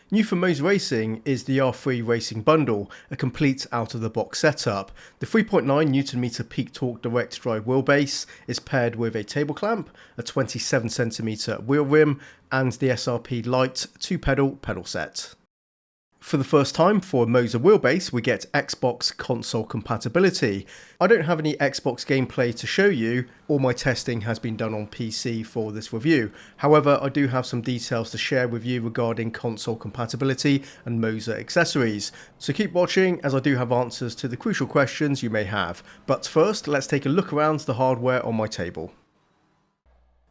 New for Moza Racing is the R3 Racing Bundle, a complete out-of-the-box setup. The 3.9Nm peak torque direct drive wheelbase is paired with a table clamp, a 27cm wheel rim, and the SRP Lite 2-pedal pedal set. For the first time for a Moza wheelbase, we get Xbox console compatibility. I don't have any Xbox gameplay to show you, all my testing has been done on PC for this review. However, I do have some details to share with you regarding console compatibility and Moza accessories. So keep watching as I do have answers to the crucial questions you may have. But first, let's take a look around the hardware on my table.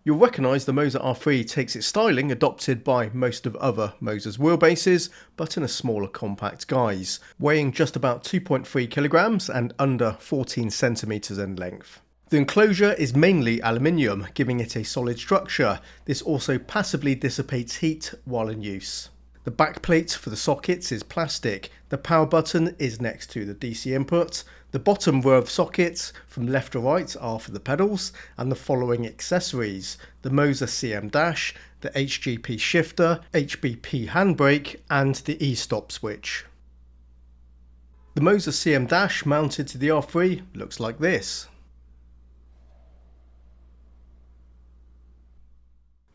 You'll recognise the Moza R3 takes its styling adopted by most of other Moza's wheelbases, but in a smaller compact guise, weighing just about 2.3 kilograms and under 14 centimeters in length. The enclosure is mainly aluminium, giving it a solid structure. This also passively dissipates heat while in use. The backplate for the sockets is plastic. The power button is next to the DC input. The bottom row of sockets from left to right are for the pedals and the following accessories: the Moza CM dash, the HGP shifter, HBP handbrake and the e-stop switch. The Moza CM dash mounted to the R3 looks like this.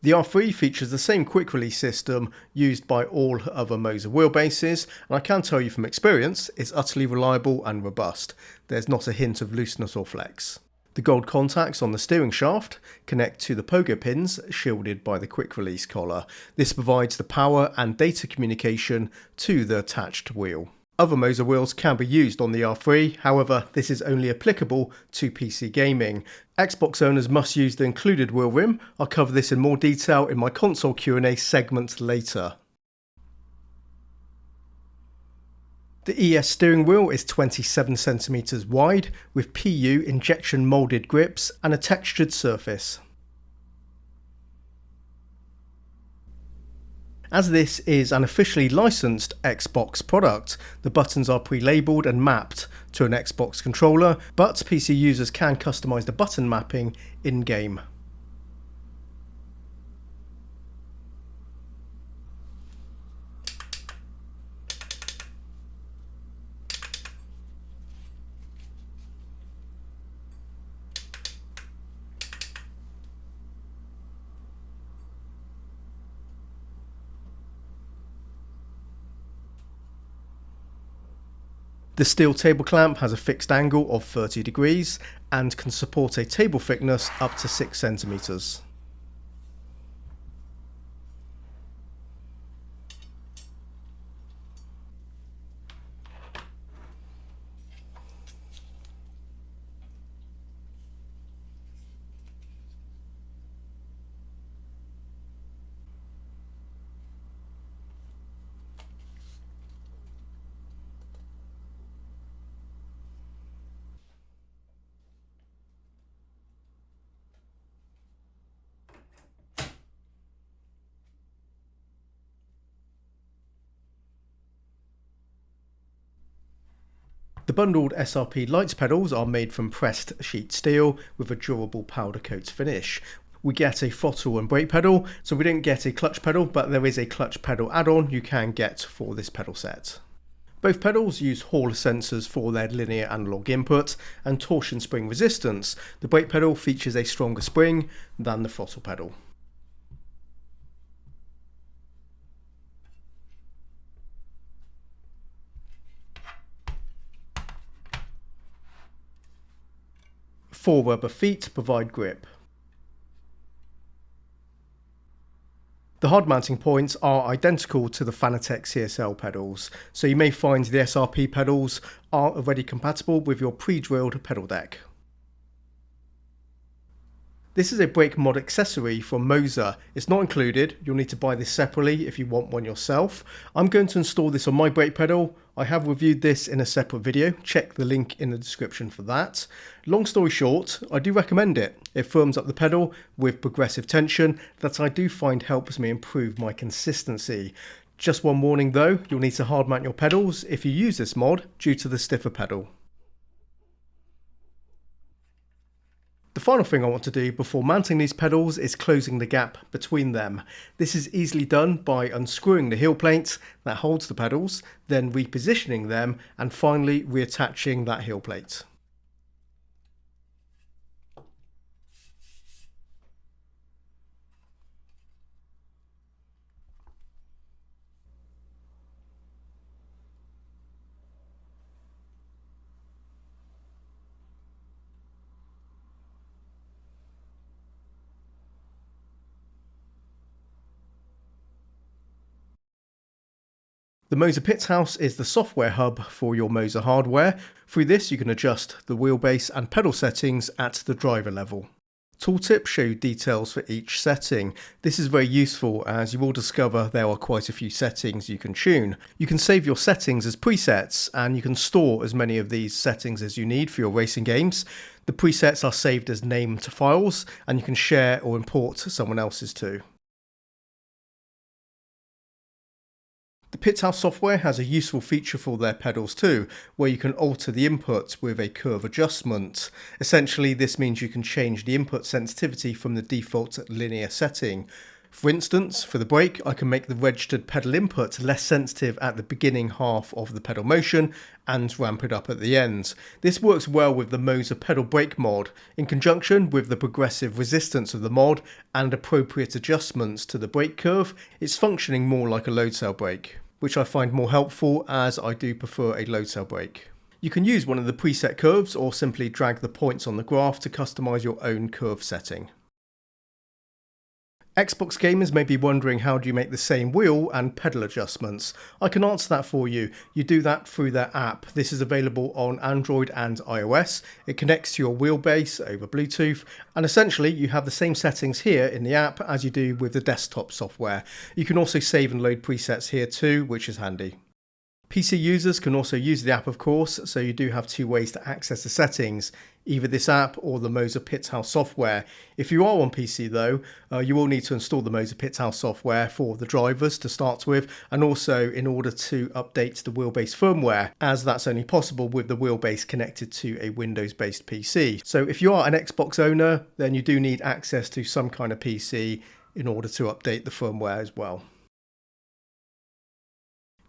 The R3 features the same quick release system used by all other Moza wheelbases, and I can tell you from experience it's utterly reliable and robust. There's not a hint of looseness or flex. The gold contacts on the steering shaft connect to the pogo pins shielded by the quick release collar. This provides the power and data communication to the attached wheel. Other Moza wheels can be used on the R3, however this is only applicable to PC gaming. Xbox owners must use the included wheel rim. I'll cover this in more detail in my console Q&A segment later. The ES steering wheel is 27 centimeters wide with PU injection moulded grips and a textured surface. As this is an officially licensed Xbox product, the buttons are pre-labelled and mapped to an Xbox controller, but PC users can customise the button mapping in-game. The steel table clamp has a fixed angle of 30 degrees and can support a table thickness up to 6 centimeters. The bundled SRP Lite pedals are made from pressed sheet steel with a durable powder coat finish. We get a throttle and brake pedal, so we don't get a clutch pedal, but there is a clutch pedal add-on you can get for this pedal set. Both pedals use Hall sensors for their linear analog input and torsion spring resistance. The brake pedal features a stronger spring than the throttle pedal. Four rubber feet provide grip. The hard mounting points are identical to the Fanatec CSL pedals, so you may find the SRP pedals are already compatible with your pre-drilled pedal deck. This is a brake mod accessory from Moza. It's not included, you'll need to buy this separately if you want one yourself. I'm going to install this on my brake pedal. I have reviewed this in a separate video, check the link in the description for that. Long story short, I do recommend it. It firms up the pedal with progressive tension that I do find helps me improve my consistency. Just one warning though, you'll need to hard mount your pedals if you use this mod due to the stiffer pedal. The final thing I want to do before mounting these pedals is closing the gap between them. This is easily done by unscrewing the heel plate that holds the pedals, then repositioning them, and finally reattaching that heel plate. The Moza Pits House is the software hub for your Moza hardware. Through this you can adjust the wheelbase and pedal settings at the driver level. Tooltips show you details for each setting. This is very useful as you will discover there are quite a few settings you can tune. You can save your settings as presets and you can store as many of these settings as you need for your racing games. The presets are saved as named files and you can share or import someone else's too. The Pits House software has a useful feature for their pedals too, where you can alter the input with a curve adjustment. Essentially, this means you can change the input sensitivity from the default linear setting. For instance, for the brake, I can make the registered pedal input less sensitive at the beginning half of the pedal motion and ramp it up at the end. This works well with the Moza pedal brake mod, in conjunction with the progressive resistance of the mod and appropriate adjustments to the brake curve. It's functioning more like a load cell brake, which I find more helpful as I do prefer a load cell brake. You can use one of the preset curves or simply drag the points on the graph to customize your own curve setting. Xbox gamers may be wondering, how do you make the same wheel and pedal adjustments? I can answer that for you. You do that through their app. This is available on Android and iOS. It connects to your wheelbase over Bluetooth, and essentially you have the same settings here in the app as you do with the desktop software. You can also save and load presets here too, which is handy. PC users can also use the app, of course, so you do have two ways to access the settings, either this app or the Moza Pits House software. If you are on PC though, you will need to install the Moza Pits House software for the drivers to start with, and also in order to update the wheelbase firmware, as that's only possible with the wheelbase connected to a Windows-based PC. So if you are an Xbox owner, then you do need access to some kind of PC in order to update the firmware as well.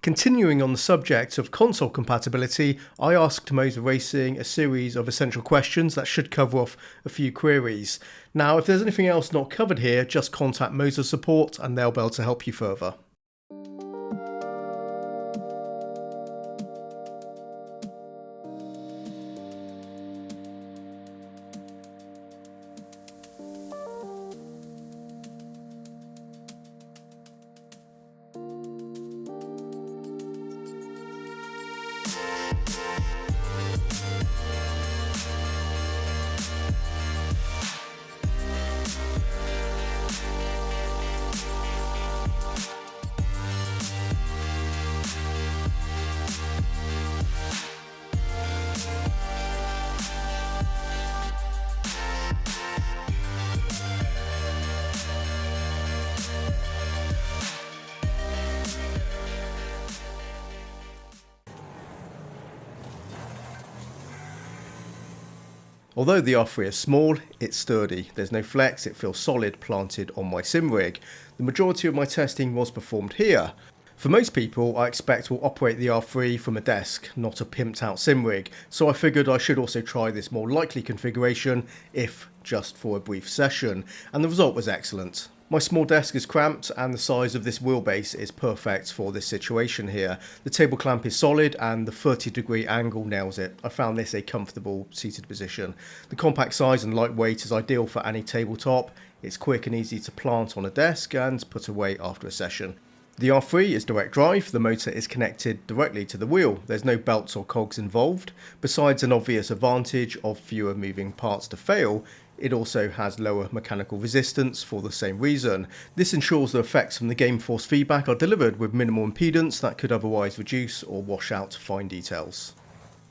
Continuing on the subject of console compatibility, I asked Moza Racing a series of essential questions that should cover off a few queries. Now, if there's anything else not covered here, just contact Moza support and they'll be able to help you further. Although the R3 is small, it's sturdy. There's no flex, it feels solid planted on my sim rig. The majority of my testing was performed here. For most people, I expect will operate the R3 from a desk, not a pimped out sim rig, so I figured I should also try this more likely configuration, if just for a brief session, and the result was excellent. My small desk is cramped and the size of this wheelbase is perfect for this situation here. The table clamp is solid and the 30-degree angle nails it. I found this a comfortable seated position. The compact size and lightweight is ideal for any tabletop. It's quick and easy to plant on a desk and put away after a session. The R3 is direct drive, the motor is connected directly to the wheel, there's no belts or cogs involved. Besides an obvious advantage of fewer moving parts to fail, it also has lower mechanical resistance for the same reason. This ensures the effects from the game force feedback are delivered with minimal impedance that could otherwise reduce or wash out fine details.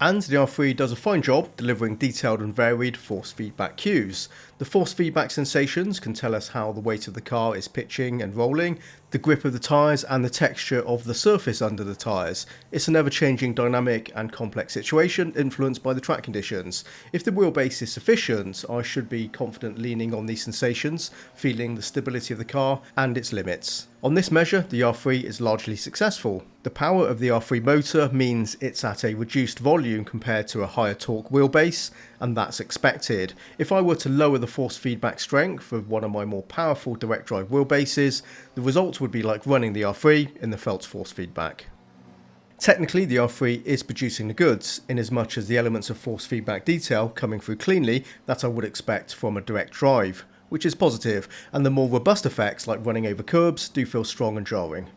And the R3 does a fine job delivering detailed and varied force feedback cues. The force feedback sensations can tell us how the weight of the car is pitching and rolling, the grip of the tyres and the texture of the surface under the tyres. It's an ever-changing dynamic and complex situation influenced by the track conditions. If the wheelbase is sufficient, I should be confident leaning on these sensations, feeling the stability of the car and its limits. On this measure, the R3 is largely successful. The power of the R3 motor means it's at a reduced volume compared to a higher torque wheelbase, and that's expected. If I were to lower the force feedback strength of one of my more powerful direct drive wheelbases, the result would be like running the R3 in the felt force feedback. Technically, the R3 is producing the goods, in as much as the elements of force feedback detail coming through cleanly that I would expect from a direct drive, which is positive, and the more robust effects like running over curbs do feel strong and jarring.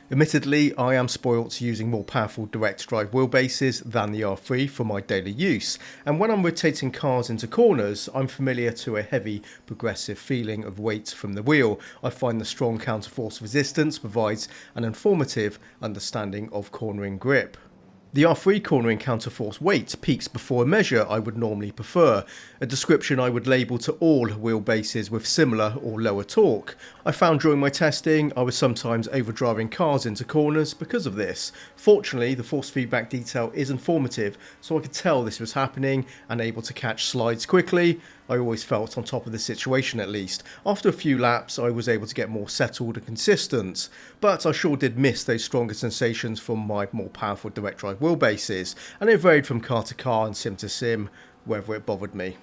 Admittedly, I am spoilt using more powerful direct drive wheelbases than the R3 for my daily use, and when I'm rotating cars into corners, I'm familiar to a heavy progressive feeling of weight from the wheel. I find the strong counterforce resistance provides an informative understanding of cornering grip. The R3 cornering counterforce weight peaks before a measure I would normally prefer, a description I would label to all wheelbases with similar or lower torque. I found during my testing I was sometimes overdriving cars into corners because of this. Fortunately, the force feedback detail is informative, so I could tell this was happening and able to catch slides quickly. I always felt on top of the situation at least. After a few laps I was able to get more settled and consistent, but I sure did miss those stronger sensations from my more powerful direct drive wheelbases, and it varied from car to car and sim to sim, whether it bothered me.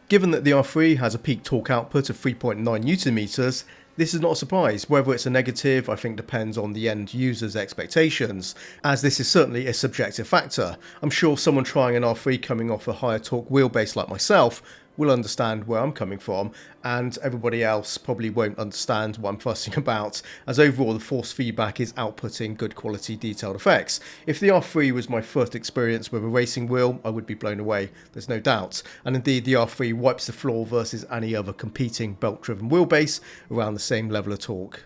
Given that the R3 has a peak torque output of 3.9 Nm, this is not a surprise. Whether it's a negative, I think depends on the end user's expectations, as this is certainly a subjective factor. I'm sure someone trying an R3 coming off a higher torque wheelbase like myself will understand where I'm coming from, and everybody else probably won't understand what I'm fussing about, as overall the force feedback is outputting good quality detailed effects. If the R3 was my first experience with a racing wheel, I would be blown away, there's no doubt, and indeed the R3 wipes the floor versus any other competing belt driven wheelbase around the same level of torque.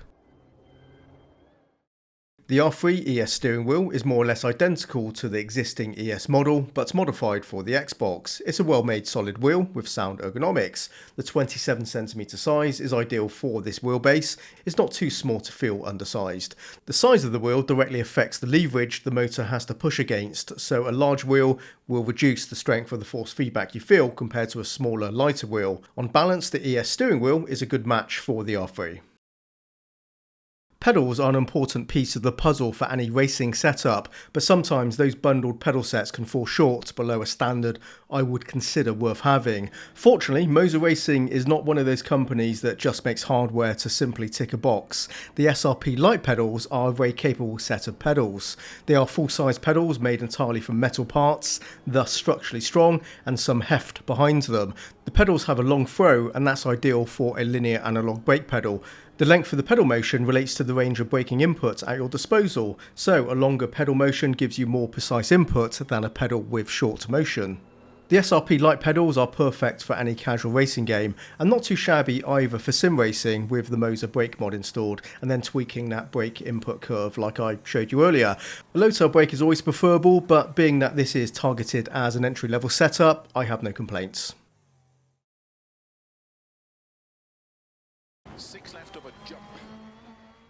The R3 ES steering wheel is more or less identical to the existing ES model, but modified for the Xbox. It's a well-made solid wheel with sound ergonomics. The 27cm size is ideal for this wheelbase. It's not too small to feel undersized. The size of the wheel directly affects the leverage the motor has to push against, so a large wheel will reduce the strength of the force feedback you feel compared to a smaller, lighter wheel. On balance, the ES steering wheel is a good match for the R3. Pedals are an important piece of the puzzle for any racing setup, but sometimes those bundled pedal sets can fall short below a standard I would consider worth having. Fortunately, Moza Racing is not one of those companies that just makes hardware to simply tick a box. The SRP light pedals are a very capable set of pedals. They are full-size pedals made entirely from metal parts, thus structurally strong, and some heft behind them. The pedals have a long throw, and that's ideal for a linear analog brake pedal. The length of the pedal motion relates to the range of braking input at your disposal, so a longer pedal motion gives you more precise input than a pedal with short motion. The SRP light pedals are perfect for any casual racing game, and not too shabby either for sim racing with the Moza brake mod installed and then tweaking that brake input curve like I showed you earlier. A low tail brake is always preferable, but being that this is targeted as an entry level setup, I have no complaints. 6 left of a jump.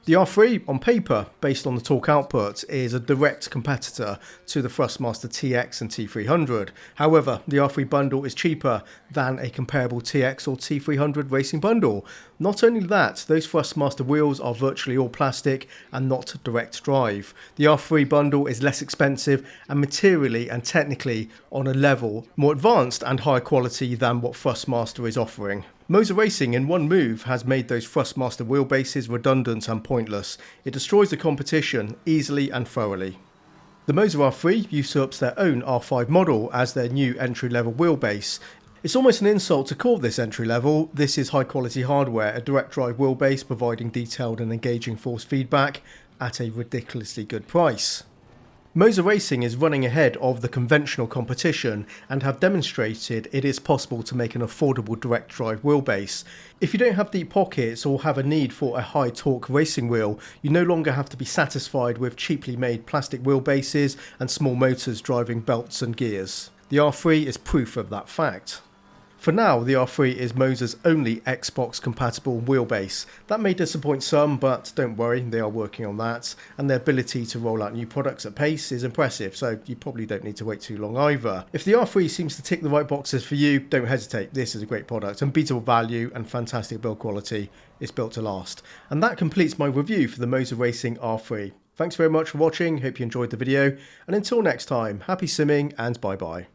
The R3, on paper, based on the torque output, is a direct competitor to the THRUSTMASTER TX and T300. However, the R3 bundle is cheaper than a comparable TX or T300 racing bundle. Not only that, those THRUSTMASTER wheels are virtually all plastic and not direct drive. The R3 bundle is less expensive and materially and technically on a level more advanced and higher quality than what THRUSTMASTER is offering. Moza Racing in one move has made those THRUSTMASTER wheelbases redundant and pointless. It destroys the competition easily and thoroughly. The Moza R3 usurps their own R5 model as their new entry-level wheelbase. It's almost an insult to call this entry-level. This is high-quality hardware, a direct drive wheelbase providing detailed and engaging force feedback at a ridiculously good price. Moza Racing is running ahead of the conventional competition and have demonstrated it is possible to make an affordable direct drive wheelbase. If you don't have deep pockets or have a need for a high torque racing wheel, you no longer have to be satisfied with cheaply made plastic wheelbases and small motors driving belts and gears. The R3 is proof of that fact. For now, the R3 is Moza's only Xbox compatible wheelbase. That may disappoint some, but don't worry, they are working on that, and their ability to roll out new products at pace is impressive, so you probably don't need to wait too long either. If the R3 seems to tick the right boxes for you, don't hesitate. This is a great product, unbeatable value and fantastic build quality. It's built to last. And that completes my review for the Moza Racing R3. Thanks very much for watching, hope you enjoyed the video, and until next time, happy simming and bye bye.